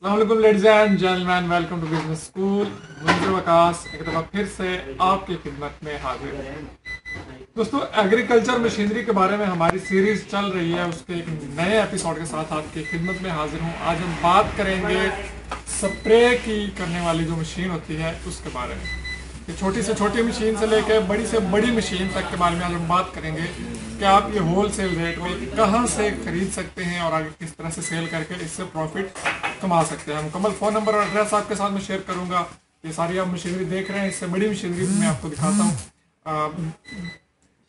अस्सलामुअलैकुम ladies and gentleman, welcome to business school. मुझे वकास एक दफ़ा फिर से आपकी खिदमत में हाजिर है। दोस्तों, एग्रीकल्चर मशीनरी के बारे में हमारी सीरीज चल रही है, उसके एक नए एपिसोड के साथ आपकी खिदमत में हाजिर हूँ। आज हम बात करेंगे स्प्रे की करने वाली जो मशीन होती है उसके बारे में। ये छोटी से छोटी मशीन से लेकर बड़ी से बड़ी मशीन तक के बारे में आज हम बात करेंगे कि आप ये होल सेल रेट में कहाँ से खरीद सकते हैं और आगे किस तरह से सेल करके इससे प्रॉफिट कमा सकते हैं। मुकम्मल फ़ोन नंबर और एड्रेस आपके साथ में शेयर करूंगा। ये सारी आप मशीनरी देख रहे हैं, इससे बड़ी मशीनरी मैं आपको दिखाता हूँ,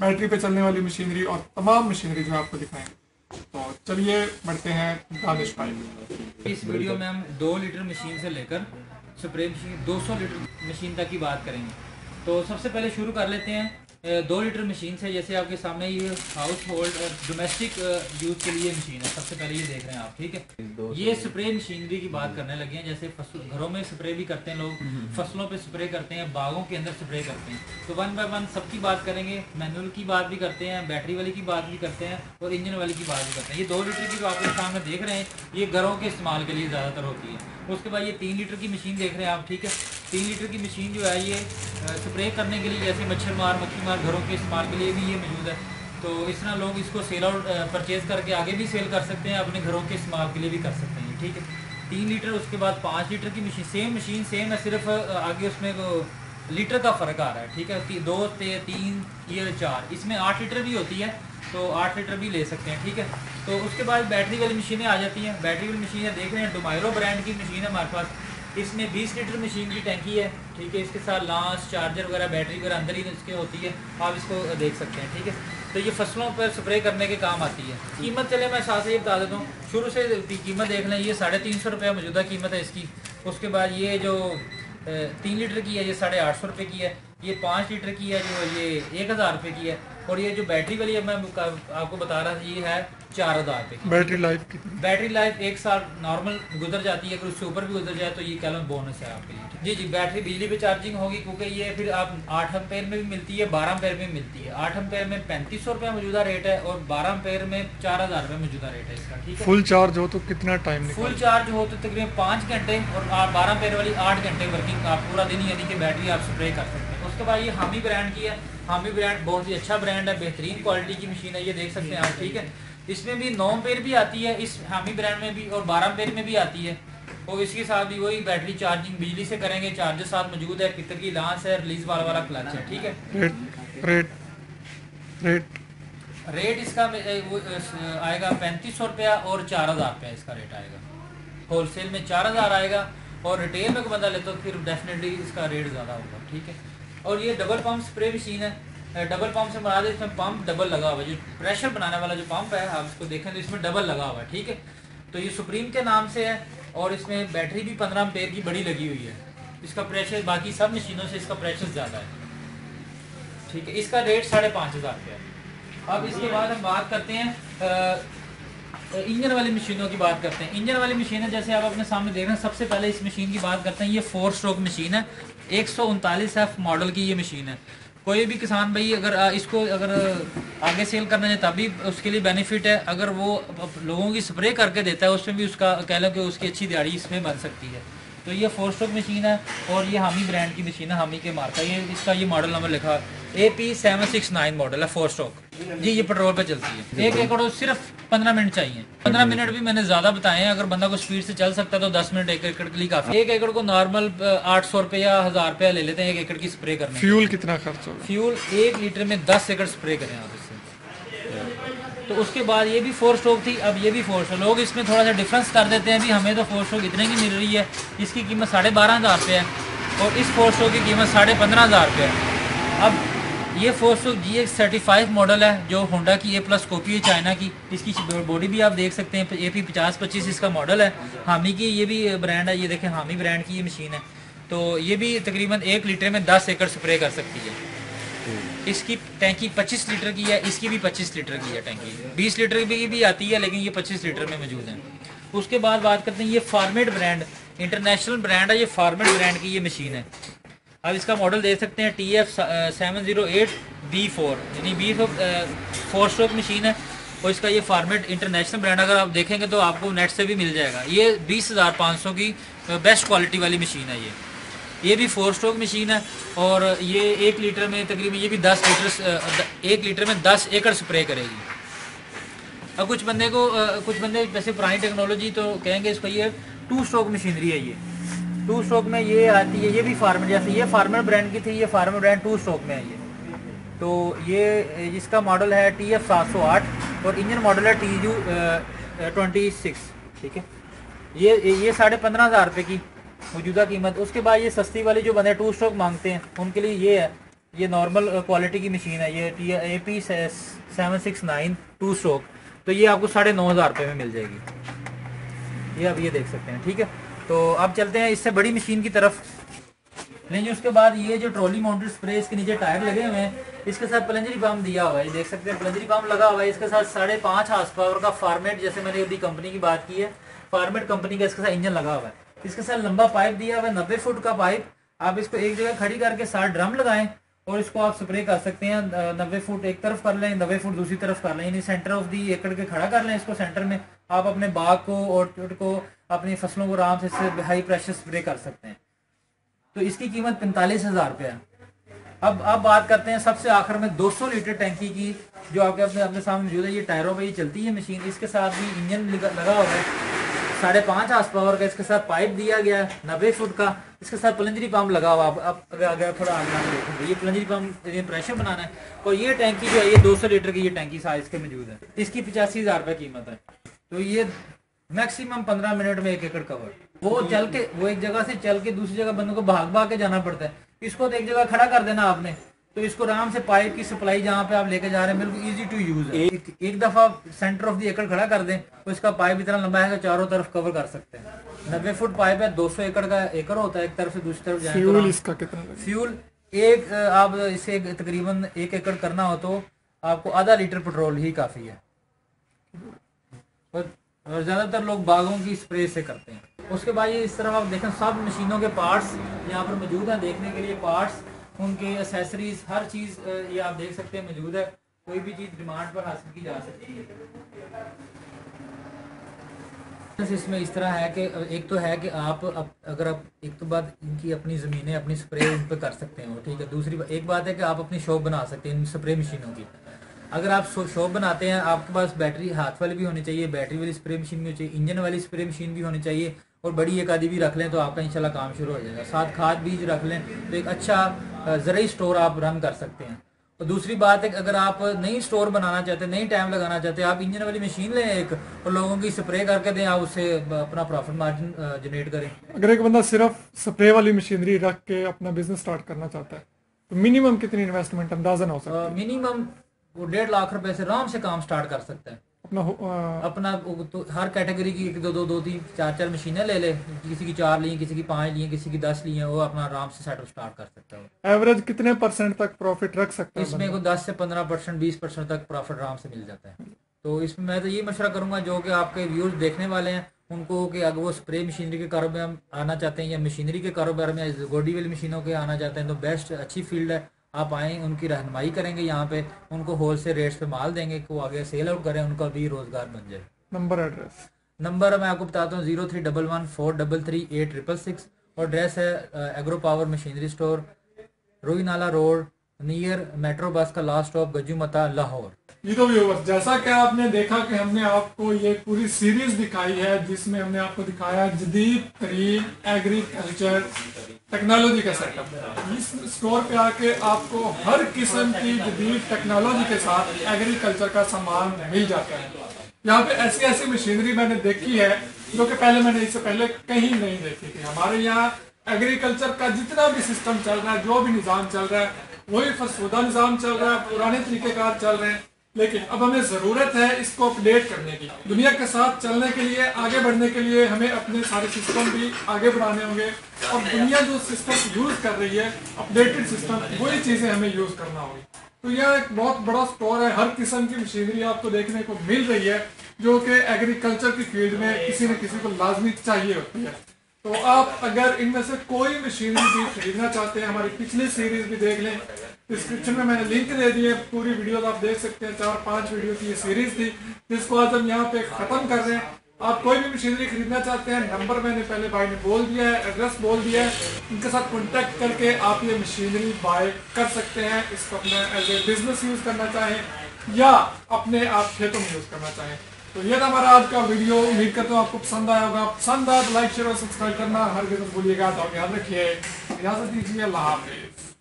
बैटरी पे चलने वाली मशीनरी और तमाम मशीनरी जो आपको दिखाएंगे। तो चलिए बढ़ते हैं दानिश भाई। इस वीडियो में हम 2 लीटर मशीन से लेकर स्प्रे मशीन 200 लीटर मशीन तक की बात करेंगे। तो सबसे पहले शुरू कर लेते हैं 2 लीटर मशीन से। जैसे आपके सामने ये हाउस होल्ड और डोमेस्टिक यूज के लिए मशीन है। सबसे पहले ये देख रहे हैं आप, ठीक है। ये स्प्रे मशीनरी की बात करने लगे हैं। जैसे घरों में स्प्रे भी करते हैं लोग, फसलों पे स्प्रे करते हैं, बागों के अंदर स्प्रे करते हैं। तो 1 बाय 1 सबकी बात करेंगे। मैनुअल की बात भी करते हैं, बैटरी वाली की बात भी करते हैं और इंजन वाली की बात भी करते हैं। ये 2 लीटर की जो आपके सामने देख रहे हैं, ये घरों के इस्तेमाल के लिए ज़्यादातर होती है। उसके बाद ये 3 लीटर की मशीन देख रहे हैं आप, ठीक है। 3 लीटर की मशीन जो है ये स्प्रे करने के लिए, जैसे मच्छर मार, मक्खी मार, घरों के इस्तेमाल के लिए भी ये मौजूद है। तो इस तरह लोग इसको सेल आउट परचेज करके आगे भी सेल कर सकते हैं, अपने घरों के इस्तेमाल के लिए भी कर सकते हैं, ठीक है। 3 लीटर, उसके बाद 5 लीटर की मशीन सेम है, सिर्फ आगे उसमें लीटर का फ़र्क आ रहा है, ठीक है। 2 3 ये 4, इसमें 8 लीटर भी होती है, तो 8 लीटर भी ले सकते हैं, ठीक है। तो उसके बाद बैटरी वाली मशीनें आ जाती हैं। बैटरी वाली मशीनें देख रहे हैं, डोमायरो ब्रांड की मशीन है हमारे पास। इसमें 20 लीटर मशीन की टैंकी है, ठीक है। इसके साथ लांच, चार्जर वगैरह, बैटरी वगैरह अंदर ही इसके होती है, आप इसको देख सकते हैं, ठीक है। तो ये फसलों पर स्प्रे करने के काम आती है। कीमत चले मैं साथ से ये बता देता हूँ, शुरू से कीमत देख लें। ये 350 रुपये मौजूदा कीमत है इसकी। उसके बाद ये जो 3 लीटर की है ये 850 रुपये की है। ये 5 लीटर की है जो ये 1000 रुपये की है। और ये जो बैटरी वाली है मैं आपको बता रहा था, ये है 4000 रुपये की। बैटरी लाइफ कितनी? बैटरी लाइफ 1 साल नॉर्मल गुजर जाती है। अगर उससे ऊपर भी गुजर जाए तो ये कह लो बोनस है आपके लिए। जी जी, बैटरी बिजली पे चार्जिंग होगी, क्योंकि ये फिर आप 8 एम्पेयर में भी मिलती है, 12 एम्पेयर में मिलती है। 8 एम्पेयर में 3500 रुपये मौजूदा रेट है और 12 एम्पेयर में 4000 रुपये मौजूदा रेट है इसका, ठीक है। फुल चार्ज हो तो कितना टाइम फुल चार्ज हो तो तकरीबन 5 घंटे और 12 एम्पेयर वाली 8 घंटे वर्किंग, आप पूरा दिन यानी कि बैटरी आप स्प्रे कर सकते हैं। उसके बाद ये हामी ब्रांड की है। हामी ब्रांड बहुत ही अच्छा ब्रांड है, बेहतरीन क्वालिटी की मशीन है, ये देख सकते हैं आप, ठीक है। इसमें भी 9 एम्पेयर भी आती है इस हामी ब्रांड में भी, और 12 एम्पेयर में भी आती है। और इसके साथ भी वही बैटरी चार्जिंग बिजली से करेंगे, चार्जर साथ मौजूद है, पित्तर की लांस है, रिलीज वाला क्लच है, ठीक है। रेट रेट रेट रेट इसका आएगा 3500 रुपया और 4000 रुपया इसका रेट आएगा। होलसेल में 4000 आएगा और रिटेल में कोई बंदा ले तो फिर डेफिनेटली इसका रेट ज़्यादा होगा, ठीक है। और ये डबल पंप स्प्रे मशीन है। डबल पंप से बना दे, इसमें पंप डबल लगा हुआ है, जो प्रेशर बनाने वाला जो पंप है आप इसको देखें तो इसमें डबल लगा हुआ है, ठीक है। तो ये सुप्रीम के नाम से है और इसमें बैटरी भी 15 एम्पेयर की बड़ी लगी हुई है। इसका प्रेशर बाकी सब मशीनों से इसका प्रेशर ज़्यादा है, ठीक है। इसका रेट 5500 रुपया है। अब इसके बाद हम बात करते हैं इंजन वाली मशीनों की बात करते हैं। इंजन वाली मशीनें जैसे आप अपने सामने देख रहे हैं, सबसे पहले इस मशीन की बात करते हैं। ये 4 स्ट्रोक मशीन है, 139F मॉडल की ये मशीन है। कोई भी किसान भाई अगर इसको अगर आगे सेल करना चाहे तभी उसके लिए बेनिफिट है। अगर वो लोगों की स्प्रे करके देता है उसमें भी उसका कह लो कि उसकी अच्छी दिहाड़ी इसमें बन सकती है। तो ये 4 स्ट्रोक मशीन है और ये हामी ब्रांड की मशीन है, हामी के मार्का। ये इसका ये मॉडल नंबर लिखा AP769 मॉडल है, 4 स्ट्रोक जी। ये पेट्रोल पे चलती है। 1 एकड़ सिर्फ 15 मिनट चाहिए। 15 मिनट भी मैंने ज़्यादा बताए हैं। अगर बंदा को स्पीड से चल सकता है तो 10 मिनट 1 एकड़ के लिए काफ़ी। 1 एकड़ को नॉर्मल 800 रुपया 1000 रुपया ले लेते हैं 1 एकड़ की स्प्रे करने। फ्यूल कितना खर्च होगा? फ्यूल 1 लीटर में 10 एकड़ स्प्रे करें आप इससे। तो उसके बाद ये भी 4 स्ट्रोक थी, अब ये भी 4 स्ट्रोक। लोग इसमें थोड़ा सा डिफरेंस कर देते हैं, भी हमें तो 4 स्ट्रोक इतने की मिल रही है, इसकी कीमत 12500 रुपये है और इस 4 स्ट्रोक की कीमत 15500 रुपये है। अब ये 4 स्ट्रोक GX 35 मॉडल है, जो होंडा की A+ कॉपी है चाइना की। इसकी बॉडी भी आप देख सकते हैं, AP5025 इसका मॉडल है। हामी की ये भी ब्रांड है, ये देखें हामी ब्रांड की ये मशीन है। तो ये भी तकरीबन 1 लीटर में 10 एकड़ स्प्रे कर सकती है। इसकी टैंकी 25 लीटर की है, इसकी भी 25 लीटर की है टैंकी। 20 लीटर की भी आती है लेकिन ये 25 लीटर में मौजूद है। उसके बाद बात करते हैं, ये फार्मेट ब्रांड इंटरनेशनल ब्रांड है, ये फार्मेट ब्रांड की ये मशीन है। अब इसका मॉडल देख सकते हैं TF708B4, यानी B4 4 स्ट्रोक मशीन है। और इसका ये फार्मेट इंटरनेशनल ब्रांड अगर आप देखेंगे तो आपको नेट से भी मिल जाएगा। ये 20,500 की बेस्ट क्वालिटी वाली मशीन है। ये भी 4 स्ट्रोक मशीन है और ये 1 लीटर में तकरीबन ये भी 10 लीटर 1 लीटर में 10 एकड़ स्प्रे करेगी। अब कुछ बंदे वैसे पुरानी टेक्नोलॉजी तो कहेंगे इसको, ये 2 स्ट्रोक मशीनरी है। ये 2 स्ट्रोक में ये आती है, ये भी फार्मर जैसे ये फार्मर ब्रांड की थी, ये फार्मर ब्रांड 2 स्ट्रोक में है ये। तो ये इसका मॉडल है TF 708 और इंजन मॉडल है TU 26, ठीक है। ये 15,500 रुपये की मौजूदा कीमत। उसके बाद ये सस्ती वाली जो बंदे 2 स्ट्रोक मांगते हैं उनके लिए ये है, ये नॉर्मल क्वालिटी की मशीन है, ये AP 769 2 स्ट्रोक। तो ये आपको 9,500 रुपये में मिल जाएगी। ये आप ये देख सकते हैं, ठीक है। तो अब चलते हैं इससे बड़ी मशीन की तरफ। लेकिन उसके बाद ये जो ट्रॉली माउंटेड स्प्रे, इसके नीचे टायर लगे हुए हैं, इसके साथ प्लंजरी पंप दिया हुआ है, देख सकते हैं प्लंजरी पंप लगा हुआ है। इसके साथ 5.5 हार्स पावर का फार्मेट, जैसे मैंने अभी कंपनी की बात की है, फार्मेट कंपनी का इसके साथ इंजन लगा हुआ है। इसके साथ लंबा पाइप दिया हुआ है, 90 फुट का पाइप। आप इसको एक जगह खड़ी करके 7 ड्रम लगाएं और इसको आप स्प्रे कर सकते हैं। 90 फुट एक तरफ कर लें, 90 फुट दूसरी तरफ कर लें, यानी सेंटर ऑफ दी एकड़ के खड़ा कर लें इसको सेंटर में। आप अपने बाग को और को अपनी फसलों को आराम से हाई प्रेशर स्प्रे कर सकते हैं। तो इसकी कीमत 45,000 रुपये है। अब बात करते हैं सबसे आखिर में 200 लीटर टैंकी की, जो आपके अपने सामने मौजूद है। ये टायरों पर ही चलती है मशीन। इसके साथ भी इंजन लगा हुआ है, 5.5 हार्स पावर का। इसके साथ पाइप दिया गया है 90 फुट का। इसके साथ प्लंजरी पंप लगा हुआ। अब अगर थोड़ा आगे देखेंगे, ये प्लंजरी पंप प्रेशर बनाना है। और ये टैंकी जो है ये 200 लीटर की ये टैंकी साइज के मौजूद है। इसकी 85,000 रुपये कीमत है। तो ये मैक्सिमम 15 मिनट में 1 एकड़ कवर। वो एक जगह से चल के दूसरी जगह बंदों को भाग के जाना पड़ता है। इसको तो एक जगह खड़ा कर देना आपने, तो इसको आराम से पाइप की सप्लाई जहाँ पे आप लेके जा रहे हैं बिल्कुल इजी टू यूज है। एक दफा सेंटर ऑफ दी एकड़ खड़ा कर दें तो इसका पाइप इतना लंबा है कि चारों तरफ कवर कर सकते हैं। 90 फुट पाइप है, 200 एकड़ का एकड़ होता है एक तरफ से दूसरी तरफ जाए। फ्यूल इसका कितना लगेगा? फ्यूल आप इसे तकरीबन 1 एकड़ करना हो तो आपको आधा लीटर पेट्रोल ही काफी है। और ज्यादातर लोग बागों की स्प्रे से करते हैं। उसके बाद ये इस तरफ आप देखें, सब मशीनों के पार्ट्स यहाँ पर मौजूद हैं देखने के लिए। पार्ट्स, उनके एसेसरीज, हर चीज़ ये आप देख सकते हैं मौजूद है। कोई भी चीज़ डिमांड पर हासिल की जा सकती है। इसमें इस तरह है कि एक तो है कि आप अगर आप एक तो बात इनकी अपनी ज़मीनें अपनी स्प्रे उन पर कर सकते हो, ठीक है। दूसरी एक बात है कि आप अपनी शॉप बना सकते हैं इन स्प्रे मशीनों की। अगर आप शॉप बनाते हैं, आपके पास बैटरी हाथ वाली भी होनी चाहिए, बैटरी वाली स्प्रे मशीन भी होनी चाहिए, इंजन वाली स्प्रे मशीन भी होनी चाहिए, और बड़ी एक आधी भी रख लें तो आपका इंशाल्लाह काम शुरू हो जाएगा। साथ खाद बीज रख लें तो एक अच्छा ज़रूरी स्टोर आप रन कर सकते हैं। और दूसरी बात है कि अगर आप नई स्टोर बनाना चाहते हैं, नई टाइम लगाना चाहते हैं, आप इंजन वाली मशीन लें एक और लोगों की स्प्रे करके दें, आप उससे अपना प्रॉफिट मार्जिन जनरेट करें। अगर एक बंदा सिर्फ स्प्रे वाली मशीनरी रख के अपना बिजनेस स्टार्ट करना चाहता है तो मिनिमम कितनी इन्वेस्टमेंट अंदाजन हो सकता है? मिनिमम वो 1.5 लाख रुपए से आराम से काम स्टार्ट कर सकता है अपना तो हर कैटेगरी की 1 2 3 4 मशीनें ले ले, किसी की 4 ली, किसी की 5 ली, किसी की 10 ली है, वो अपना आराम से सेटअप स्टार्ट कर सकता है। एवरेज कितने % तक प्रॉफिट रख सकता है इसमें? 10 से 15%, 20% तक प्रॉफिट आराम से मिल जाता है। तो इसमें मैं तो ये मशवरा करूंगा जो कि आपके व्यूअर्स देखने वाले हैं उनको, कि अगर वो स्प्रे मशीनरी के कारोबार में आना चाहते हैं या मशीनरी के कारोबार में गोडी वाली मशीनों के आना चाहते हैं तो बेस्ट अच्छी फील्ड है। आप आएँ, उनकी रहनुमाई करेंगे यहाँ पे, उनको होलसेल रेट्स पे माल देंगे कि वो आगे सेल आउट करें, उनका भी रोजगार बन जाए। नंबर मैं आपको बताता हूँ 0311433866 और एड्रेस है एग्रो पावर मशीनरी स्टोर, रोई नाला रोड, नियर मेट्रो बस का लास्ट स्टॉप गज्जूमता, लाहौर। जी तो व्यूअर्स, जैसा कि आपने देखा कि हमने आपको ये पूरी सीरीज दिखाई है जिसमें हमने आपको दिखाया जदीद तरीन एग्रीकल्चर टेक्नोलॉजी का सेटअप। इस स्टोर पे आके आपको हर किस्म की जदीद टेक्नोलॉजी के साथ एग्रीकल्चर का सामान मिल जाता है। यहाँ पे ऐसी ऐसी मशीनरी मैंने देखी है जो कि मैंने इससे पहले कहीं नहीं देखी थी। हमारे यहाँ एग्रीकल्चर का जितना भी सिस्टम चल रहा है, जो भी निज़ाम चल रहा है, वही फरसुदा निज़ाम चल रहा है, पुराने तरीक़ेकार चल रहे हैं। लेकिन अब हमें ज़रूरत है इसको अपडेट करने की। दुनिया के साथ चलने के लिए, आगे बढ़ने के लिए हमें अपने सारे सिस्टम भी आगे बढ़ाने होंगे और दुनिया जो सिस्टम यूज़ कर रही है, अपडेटेड सिस्टम, वही चीज़ें हमें यूज़ करना होगी। तो यह एक बहुत बड़ा स्टोर है, हर किस्म की मशीनरी आपको देखने को मिल रही है जो कि एग्रीकल्चर की फील्ड में किसी न किसी को लाजमी चाहिए होती है। तो आप अगर इनमें से कोई मशीनरी भी खरीदना चाहते हैं, हमारी पिछली सीरीज भी देख लें, डिस्क्रिप्शन में मैंने लिंक दे दिए, पूरी वीडियो आप देख सकते हैं। 4-5 वीडियो की ये सीरीज थी जिसको आज हम यहाँ पे खत्म कर रहे हैं। आप कोई भी मशीनरी खरीदना चाहते हैं, नंबर मैंने पहले भाई ने बोल दिया है, एड्रेस बोल दिया है, इनके साथ कॉन्टेक्ट करके आप ये मशीनरी बाय कर सकते हैं। इसको अपने एज ए बिजनेस यूज करना चाहें या अपने आप खेतों में यूज करना चाहें। तो ये था हमारा आज का वीडियो। उम्मीद करता हूँ आपको पसंद आया होगा। पसंद आया तो लाइक शेयर और सब्सक्राइब करना हर किसी भूलिएगा। तो याद रखिए, इजाजत दीजिए, अल्लाह हाफिज।